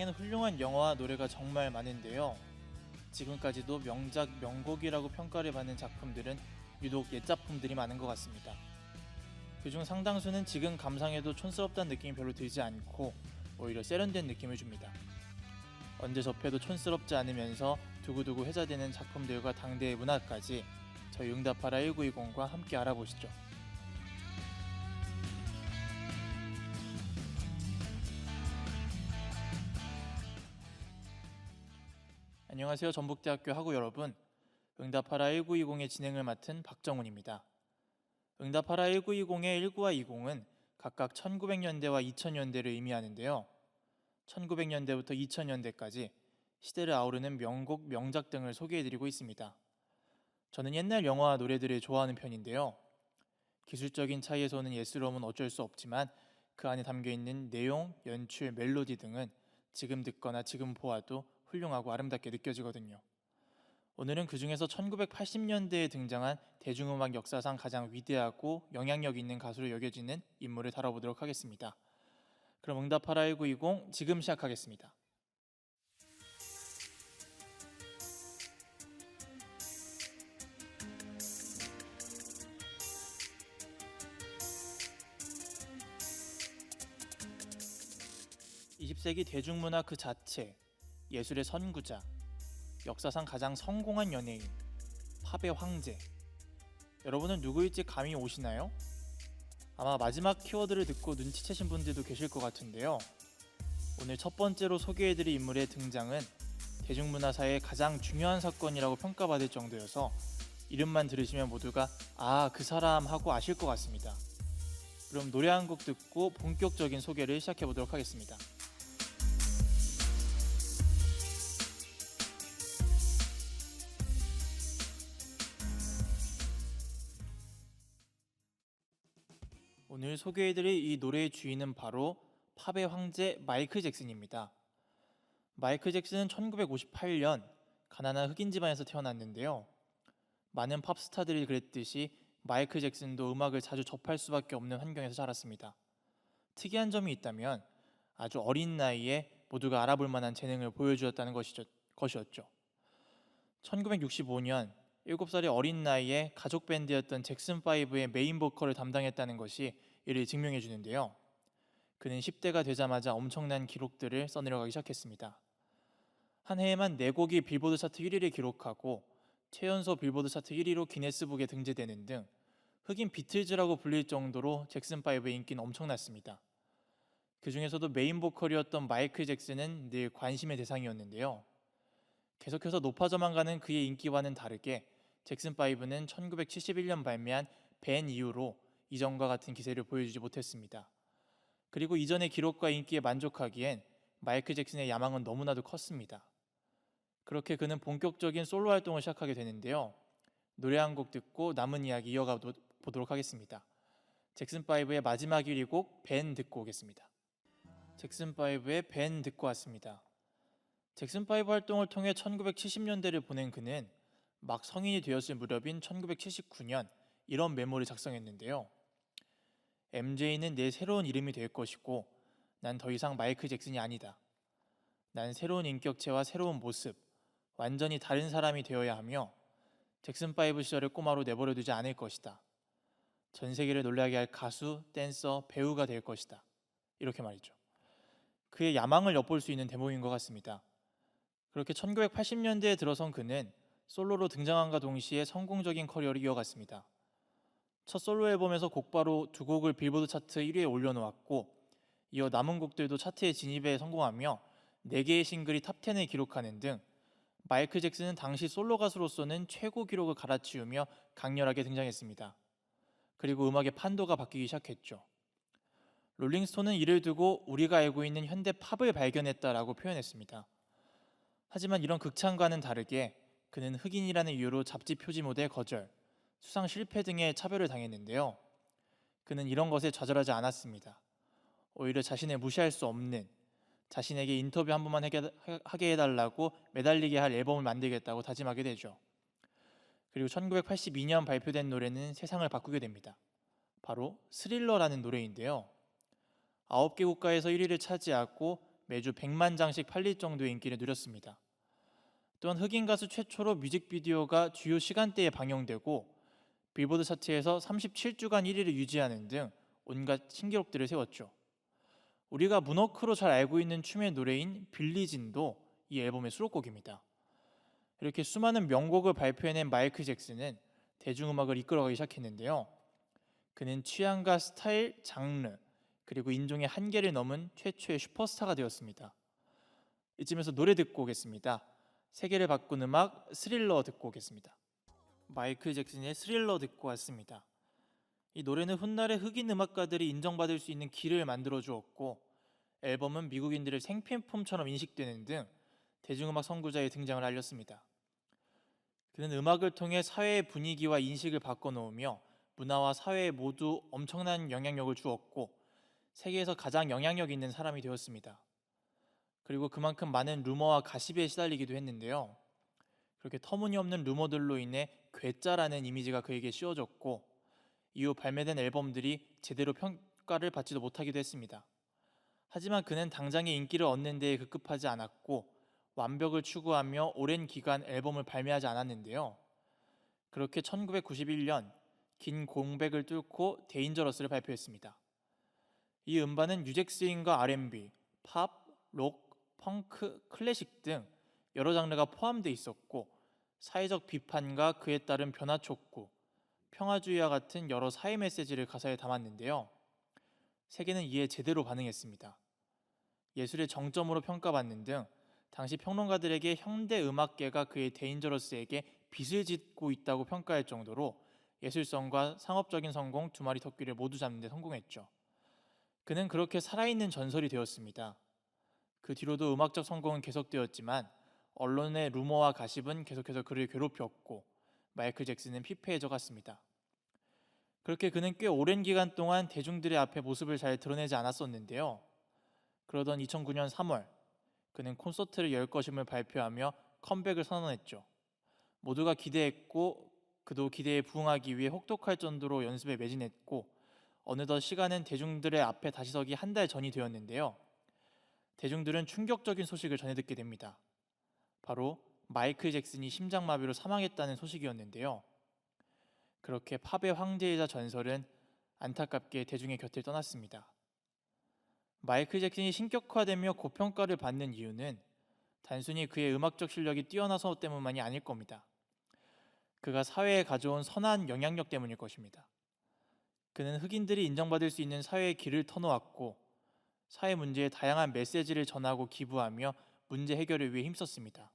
세상에는 훌륭한 영화와 노래가 정말 많은데요. 지금까지도 명작, 명곡이라고 평가를 받는 작품들은 유독 옛작품들이 많은 것 같습니다. 그중 상당수는 지금 감상해도 촌스럽다는 느낌이 별로 들지 않고 오히려 세련된 느낌을 줍니다. 언제 접해도 촌스럽지 않으면서 두고두고 회자되는 작품들과 당대의 문화까지 저희 응답하라 1920과 함께 알아보시죠. 안녕하세요. 전북대학교 학우 여러분. 응답하라 1920의 진행을 맡은 박정훈입니다. 응답하라 1920의 19와 20은 각각 1900년대와 2000년대를 의미하는데요. 1900년대부터 2000년대까지 시대를 아우르는 명곡, 명작 등을 소개해드리고 있습니다. 저는 옛날 영화와 노래들을 좋아하는 편인데요. 기술적인 차이에서는 예스러움은 어쩔 수 없지만 그 안에 담겨있는 내용, 연출, 멜로디 등은 지금 듣거나 지금 보아도 훌륭하고 아름답게 느껴지거든요. 오늘은 그 중에서 1980년대에 등장한 대중음악 역사상 가장 위대하고 영향력 있는 가수로 여겨지는 인물을 다뤄보도록 하겠습니다. 그럼 응답하라 1920 지금 시작하겠습니다. (20세기) 대중문화 그 자체, 예술의 선구자, 역사상 가장 성공한 연예인, 팝의 황제. 여러분은 누구일지 감이 오시나요? 아마 마지막 키워드를 듣고 눈치채신 분들도 계실 것 같은데요. 오늘 첫 번째로 소개해드릴 인물의 등장은 대중문화사의 가장 중요한 사건이라고 평가받을 정도여서 이름만 들으시면 모두가 아, 그 사람 하고 아실 것 같습니다. 그럼 노래 한 곡 듣고 본격적인 소개를 시작해보도록 하겠습니다. 오늘 소개해드릴 이 노래의 주인은 바로 팝의 황제 마이클 잭슨입니다. 마이클 잭슨은 1958년 가난한 흑인 집안에서 태어났는데요. 많은 팝스타들이 그랬듯이 마이클 잭슨도 음악을 자주 접할 수밖에 없는 환경에서 자랐습니다. 특이한 점이 있다면 아주 어린 나이에 모두가 알아볼 만한 재능을 보여주었다는 것이었죠. 1965년 7살의 어린 나이에 가족 밴드였던 잭슨5의 메인 보컬을 담당했다는 것이 이를 증명해 주는데요. 그는 10대가 되자마자 엄청난 기록들을 써내려가기 시작했습니다. 한 해에만 4곡이 빌보드 차트 1위를 기록하고 최연소 빌보드 차트 1위로 기네스북에 등재되는 등 흑인 비틀즈라고 불릴 정도로 잭슨5의 인기는 엄청났습니다. 그 중에서도 메인 보컬이었던 마이클 잭슨은 늘 관심의 대상이었는데요. 계속해서 높아져만 가는 그의 인기와는 다르게 잭슨5는 1971년 발매한 밴 이후로 이전과 같은 기세를 보여주지 못했습니다. 그리고 이전의 기록과 인기에 만족하기엔 마이클 잭슨의 야망은 너무나도 컸습니다. 그렇게 그는 본격적인 솔로 활동을 시작하게 되는데요. 노래 한 곡 듣고 남은 이야기 이어가 보도록 하겠습니다. 잭슨5의 마지막 1위 곡 밴 듣고 오겠습니다. 잭슨5의 밴 듣고 왔습니다. 잭슨5 활동을 통해 1970년대를 보낸 그는 막 성인이 되었을 무렵인 1979년 이런 메모를 작성했는데요. MJ는 내 새로운 이름이 될 것이고 난 더 이상 마이클 잭슨이 아니다. 난 새로운 인격체와 새로운 모습, 완전히 다른 사람이 되어야 하며 잭슨5 시절의 꼬마로 내버려두지 않을 것이다. 전 세계를 놀라게 할 가수, 댄서, 배우가 될 것이다. 이렇게 말이죠. 그의 야망을 엿볼 수 있는 대목인 것 같습니다. 그렇게 1980년대에 들어선 그는 솔로로 등장함과 동시에 성공적인 커리어를 이어갔습니다. 첫 솔로 앨범에서 곧바로 2곡을 빌보드 차트 1위에 올려놓았고 이어 남은 곡들도 차트에 진입에 성공하며 4개의 싱글이 탑10을 기록하는 등 마이클 잭슨은 당시 솔로 가수로서는 최고 기록을 갈아치우며 강렬하게 등장했습니다. 그리고 음악의 판도가 바뀌기 시작했죠. 롤링스톤은 이를 두고 우리가 알고 있는 현대 팝을 발견했다라고 표현했습니다. 하지만 이런 극찬과는 다르게 그는 흑인이라는 이유로 잡지 표지 모델 거절, 수상 실패 등의 차별을 당했는데요. 그는 이런 것에 좌절하지 않았습니다. 오히려 자신을 무시할 수 없는, 자신에게 인터뷰 한 번만 하게 해달라고 매달리게 할 앨범을 만들겠다고 다짐하게 되죠. 그리고 1982년 발표된 노래는 세상을 바꾸게 됩니다. 바로 스릴러라는 노래인데요. 9개 국가에서 1위를 차지하고 매주 100만 장씩 팔릴 정도의 인기를 누렸습니다. 또한 흑인 가수 최초로 뮤직비디오가 주요 시간대에 방영되고 빌보드 차트에서 37주간 1위를 유지하는 등 온갖 신기록들을 세웠죠. 우리가 문워크로 잘 알고 있는 춤의 노래인 빌리진도 이 앨범의 수록곡입니다. 이렇게 수많은 명곡을 발표해낸 마이클 잭슨은 대중음악을 이끌어가기 시작했는데요. 그는 취향과 스타일, 장르, 그리고 인종의 한계를 넘은 최초의 슈퍼스타가 되었습니다. 이쯤에서 노래 듣고 오겠습니다. 세계를 바꾼 음악 스릴러 듣고 오겠습니다. 마이클 잭슨의 스릴러 듣고 왔습니다. 이 노래는 훗날의 흑인 음악가들이 인정받을 수 있는 길을 만들어 주었고, 앨범은 미국인들의 생필품처럼 인식되는 등 대중음악 선구자의 등장을 알렸습니다. 그는 음악을 통해 사회의 분위기와 인식을 바꿔놓으며 문화와 사회에 모두 엄청난 영향력을 주었고 세계에서 가장 영향력 있는 사람이 되었습니다. 그리고 그만큼 많은 루머와 가십에 시달리기도 했는데요. 그렇게 터무니없는 루머들로 인해 괴짜라는 이미지가 그에게 씌워졌고 이후 발매된 앨범들이 제대로 평가를 받지도 못하기도 했습니다. 하지만 그는 당장의 인기를 얻는 데에 급급하지 않았고 완벽을 추구하며 오랜 기간 앨범을 발매하지 않았는데요. 그렇게 1991년 긴 공백을 뚫고 데인저러스를 발표했습니다. 이 음반은 뉴잭 스윙과 R&B, 팝, 록, 펑크, 클래식 등 여러 장르가 포함되어 있었고 사회적 비판과 그에 따른 변화 촉구, 평화주의와 같은 여러 사회 메시지를 가사에 담았는데요. 세계는 이에 제대로 반응했습니다. 예술의 정점으로 평가받는 등 당시 평론가들에게 현대 음악계가 그의 데인저러스에게 빚을 짓고 있다고 평가할 정도로 예술성과 상업적인 성공 두 마리 토끼를 모두 잡는 데 성공했죠. 그는 그렇게 살아있는 전설이 되었습니다. 그 뒤로도 음악적 성공은 계속되었지만 언론의 루머와 가십은 계속해서 그를 괴롭혔고 마이클 잭슨은 피폐해져 갔습니다. 그렇게 그는 꽤 오랜 기간 동안 대중들의 앞에 모습을 잘 드러내지 않았었는데요. 그러던 2009년 3월 그는 콘서트를 열 것임을 발표하며 컴백을 선언했죠. 모두가 기대했고 그도 기대에 부응하기 위해 혹독할 정도로 연습에 매진했고 어느덧 시간은 대중들의 앞에 다시 서기 한 달 전이 되었는데요. 대중들은 충격적인 소식을 전해 듣게 됩니다. 바로 마이클 잭슨이 심장마비로 사망했다는 소식이었는데요. 그렇게 팝의 황제이자 전설은 안타깝게 대중의 곁을 떠났습니다. 마이클 잭슨이 신격화되며 고평가를 받는 이유는 단순히 그의 음악적 실력이 뛰어나서 때문만이 아닐 겁니다. 그가 사회에 가져온 선한 영향력 때문일 것입니다. 그는 흑인들이 인정받을 수 있는 사회의 길을 터놓았고 사회 문제에 다양한 메시지를 전하고 기부하며 문제 해결을 위해 힘썼습니다.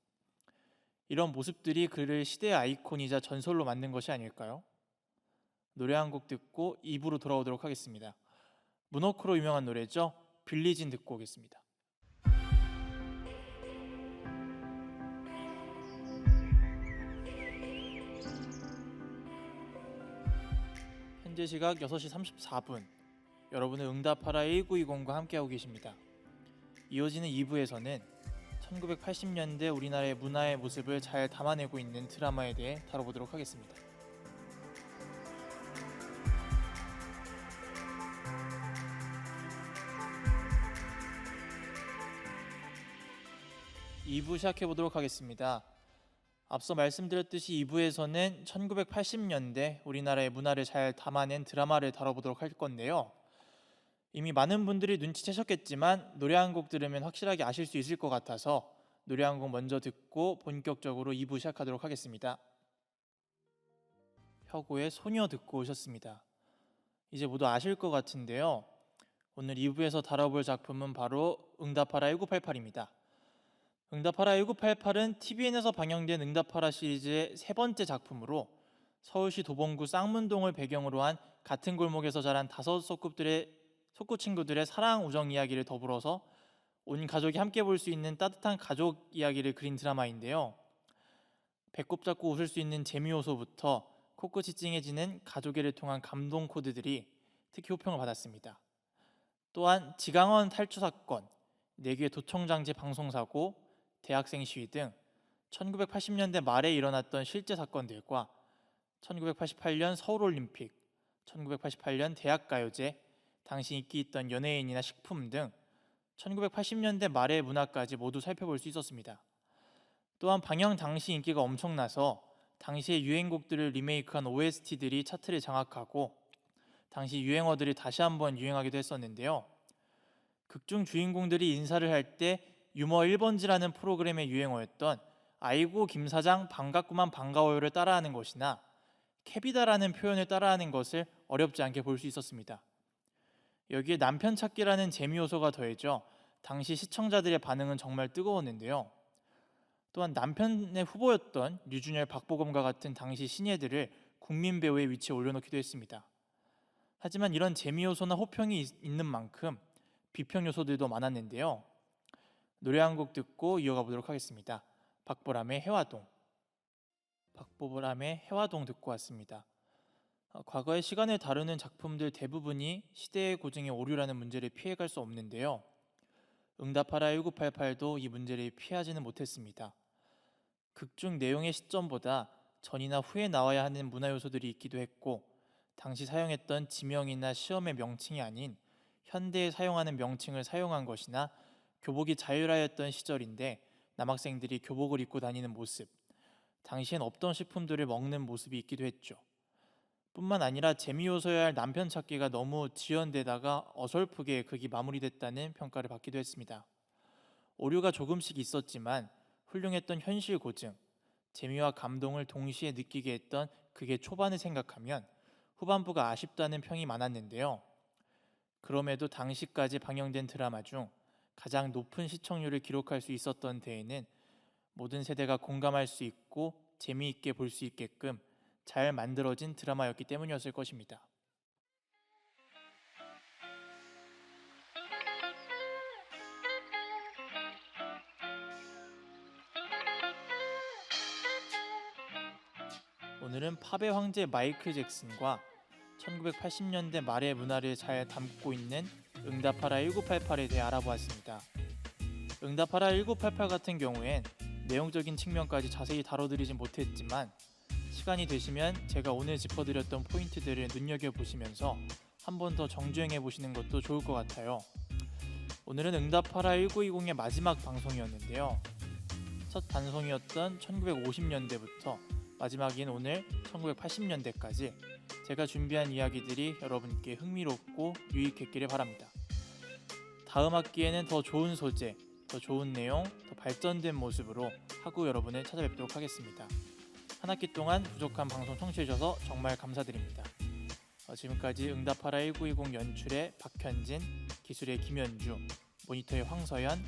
이런 모습들이 그를 시대의 아이콘이자 전설로 만든 것이 아닐까요? 노래 한 곡 듣고 2부로 돌아오도록 하겠습니다. 문워크로 유명한 노래죠. 빌리진 듣고 오겠습니다. 현재 시각 6시 34분 여러분은 응답하라 1920과 함께하고 계십니다. 이어지는 2부에서는 1980년대 우리나라의 문화의 모습을 잘 담아내고 있는 드라마에 대해 다뤄보도록 하겠습니다. 2부 시작해보도록 하겠습니다. 앞서 말씀드렸듯이 2부에서는 1980년대 우리나라의 문화를 잘 담아낸 드라마를 다뤄보도록 할 건데요. 이미 많은 분들이 눈치채셨겠지만 노래 한 곡 들으면 확실하게 아실 수 있을 것 같아서 노래 한 곡 먼저 듣고 본격적으로 2부 시작하도록 하겠습니다. 혁오의 소녀 듣고 오셨습니다. 이제 모두 아실 것 같은데요. 오늘 2부에서 다뤄볼 작품은 바로 응답하라 1988입니다. 응답하라 1988은 TVN에서 방영된 응답하라 시리즈의 세 번째 작품으로 서울시 도봉구 쌍문동을 배경으로 한 같은 골목에서 자란 5 소꿉친구들의 사랑 우정 이야기를 더불어서 온 가족이 함께 볼 수 있는 따뜻한 가족 이야기를 그린 드라마인데요. 배꼽 잡고 웃을 수 있는 재미 요소부터 코끝이 찡해지는 가족애를 통한 감동 코드들이 특히 호평을 받았습니다. 또한 지강원 탈주 사건, 내규의 도청장치 방송사고, 대학생 시위 등 1980년대 말에 일어났던 실제 사건들과 1988년 서울올림픽, 1988년 대학가요제, 당시 인기 있던 연예인이나 식품 등 1980년대 말의 문화까지 모두 살펴볼 수 있었습니다. 또한 방영 당시 인기가 엄청나서 당시의 유행곡들을 리메이크한 OST들이 차트를 장악하고 당시 유행어들이 다시 한번 유행하기도 했었는데요. 극중 주인공들이 인사를 할 때 유머 1번지라는 프로그램의 유행어였던 아이고 김 사장 반갑구만 반가워요를 따라하는 것이나 캐비다라는 표현을 따라하는 것을 어렵지 않게 볼 수 있었습니다. 여기에 남편 찾기라는 재미 요소가 더해져 당시 시청자들의 반응은 정말 뜨거웠는데요. 또한 남편의 후보였던 류준열, 박보검과 같은 당시 신예들을 국민 배우의 위치에 올려놓기도 했습니다. 하지만 이런 재미 요소나 호평이 있는 만큼 비평 요소들도 많았는데요. 노래 한 곡 듣고 이어가 보도록 하겠습니다. 박보람의 해화동. 박보람의 해화동 듣고 왔습니다. 과거의 시간을 다루는 작품들 대부분이 시대의 고증의 오류라는 문제를 피해갈 수 없는데요. 응답하라 1988도 이 문제를 피하지는 못했습니다. 극중 내용의 시점보다 전이나 후에 나와야 하는 문화 요소들이 있기도 했고 당시 사용했던 지명이나 시험의 명칭이 아닌 현대에 사용하는 명칭을 사용한 것이나 교복이 자율화였던 시절인데 남학생들이 교복을 입고 다니는 모습, 당시엔 없던 식품들을 먹는 모습이 있기도 했죠. 뿐만 아니라 재미 요소여야 할 남편 찾기가 너무 지연되다가 어설프게 극이 마무리됐다는 평가를 받기도 했습니다. 오류가 조금씩 있었지만 훌륭했던 현실 고증, 재미와 감동을 동시에 느끼게 했던 극의 초반을 생각하면 후반부가 아쉽다는 평이 많았는데요. 그럼에도 당시까지 방영된 드라마 중 가장 높은 시청률을 기록할 수 있었던 데에는 모든 세대가 공감할 수 있고 재미있게 볼 수 있게끔 잘 만들어진 드라마였기 때문이었을 것입니다. 오늘은 팝의 황제 마이클 잭슨과 1980년대 말의 문화를 잘 담고 있는 응답하라 1988에 대해 알아보았습니다. 응답하라 1988 같은 경우엔 내용적인 측면까지 자세히 다뤄드리진 못했지만 시간이 되시면 제가 오늘 짚어드렸던 포인트들을 눈여겨보시면서 한 번 더 정주행해보시는 것도 좋을 것 같아요. 오늘은 응답하라 1920의 마지막 방송이었는데요. 첫 방송이었던 1950년대부터 마지막인 오늘 1980년대까지 제가 준비한 이야기들이 여러분께 흥미롭고 유익했기를 바랍니다. 다음 학기에는 더 좋은 소재, 더 좋은 내용, 더 발전된 모습으로 하고 여러분을 찾아뵙도록 하겠습니다. 한 학기 동안 부족한 방송 청취해주셔서 정말 감사드립니다. 지금까지 응답하라 1920 연출의 박현진, 기술의 김현주, 모니터의 황서연,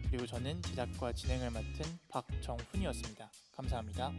그리고 저는 제작과 진행을 맡은 박정훈이었습니다. 감사합니다.